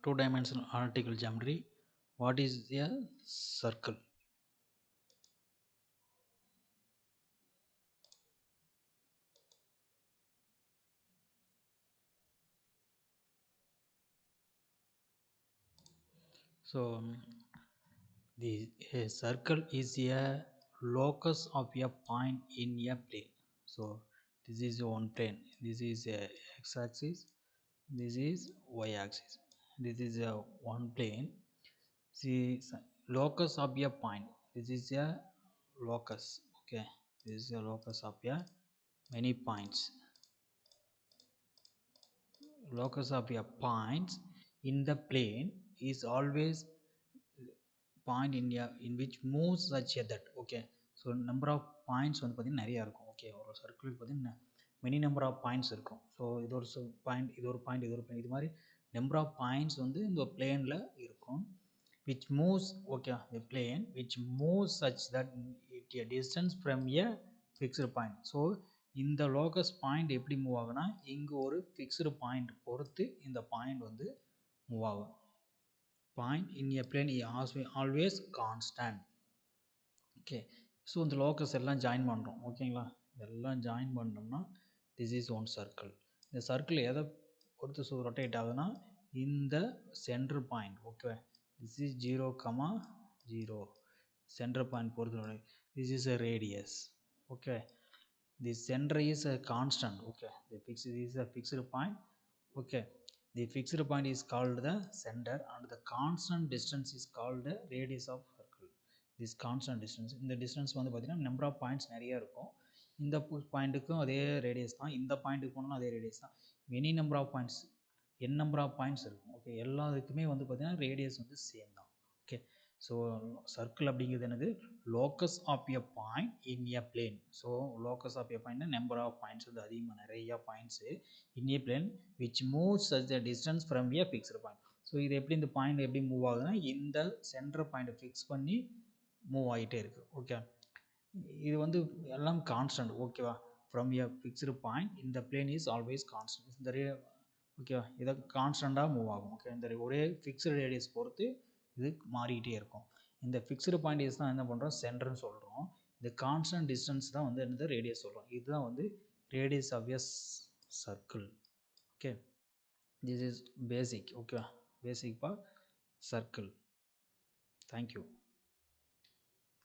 two-dimensional analytical geometry. What is a circle? So a circle is a locus of a point in a plane. So this is one plane. This is a x-axis. This is y-axis. This is a one plane. See, locus of a point. This is a locus. Okay, this is a locus of a many points. Locus of a points in the plane is always point in which moves such that. Okay, so number of points வந்து பார்த்தீங்கன்னா நிறையா இருக்கும். Okay, ஒரு circle பார்த்தீங்கன்னா many number of points இருக்கும். So இது ஒரு point, இது ஒரு பாயிண்ட், இது ஒரு பாயிண்ட், இது மாதிரி நம்பர் ஆஃப் பாயிண்ட்ஸ் வந்து இந்த பிளேனில் இருக்கும். which moves, okay, the plane which moves such that it a distance from a fixed point. So இந்த லோகஸ் பாயிண்ட் எப்படி மூவ் ஆகுனா இங்கே ஒரு ஃபிக்ஸ்டு பாயிண்ட் பொறுத்து இந்த பாயிண்ட் வந்து மூவ் ஆகும். Point in a plane is always constant. Okay, so இந்த லோக்கஸ் எல்லாம் ஜாயின் பண்ணுறோம். ஓகேங்களா, இதெல்லாம் ஜாயின் பண்ணோம்னா திஸ் இஸ் ஒன் சர்க்கிள். இந்த சர்க்கிள் எதை பொறுத்து ரொட்டேட் ஆகுதுன்னா இந்த center point. Okay, this is 0,0 center point பொறுத்து. This is a radius. Okay, the center is a constant. Okay, this is a fixed point. Okay, the fixed point is called the center and the constant distance is called the radius of circle. This constant distance, இந்த distance வந்து பார்த்தீங்கன்னா number of points நிறைய இருக்கும். இந்த பாயிண்ட்டுக்கும் அதே radius தான், இந்த பாயிண்ட்டுக்கு போனோம்னா அதே ரேடியஸ் தான். Many number of points, N number of points இருக்கும். ஓகே, எல்லாத்துக்குமே வந்து பார்த்தீங்கன்னா ரேடியஸ் வந்து சேம் தான். ஓகே, ஸோ சர்க்கிள் அப்படிங்கிறது என்னது, locus of a point in a plane. So locus of a பாயிண்ட்னா நம்பர் ஆஃப் பாயிண்ட்ஸ் வந்து அதிகமாக நிறையா points in a plane which moves as the distance from a fixed point. So இது எப்படி இந்த point எப்படி மூவ் ஆகுதுன்னா இந்த சென்டர் பாயிண்ட்டை ஃபிக்ஸ் பண்ணி மூவ் ஆகிட்டே இருக்குது. ஓகே, இது வந்து எல்லாம் கான்ஸ்டன்ட். ஓகேவா, ஃப்ரம் எ ஃபிக்ஸ்டு பாயிண்ட் இந்த பிளேன் இஸ் ஆல்வேஸ் கான்ஸ்டன்ட். இந்த ஓகேவா, இதை கான்ஸ்டண்ட்டாக மூவ் ஆகும். ஓகே, இந்த ஒரே ஃபிக்ஸ்டு ரேடியஸ் பொறுத்து இது மாறிக்கிட்டே இருக்கும். இந்த ஃபிக்ஸ்டு பாயிண்ட் இஸ் தான் என்ன பண்ணுறோம், சென்டர்னு சொல்கிறோம். இந்த கான்ஸ்டன்ட் டிஸ்டன்ஸ் தான் வந்து என்னது, ரேடியஸ் சொல்கிறோம். இதுதான் வந்து radius of a circle. Okay, this is basic. Okay, basic for circle. Thank you.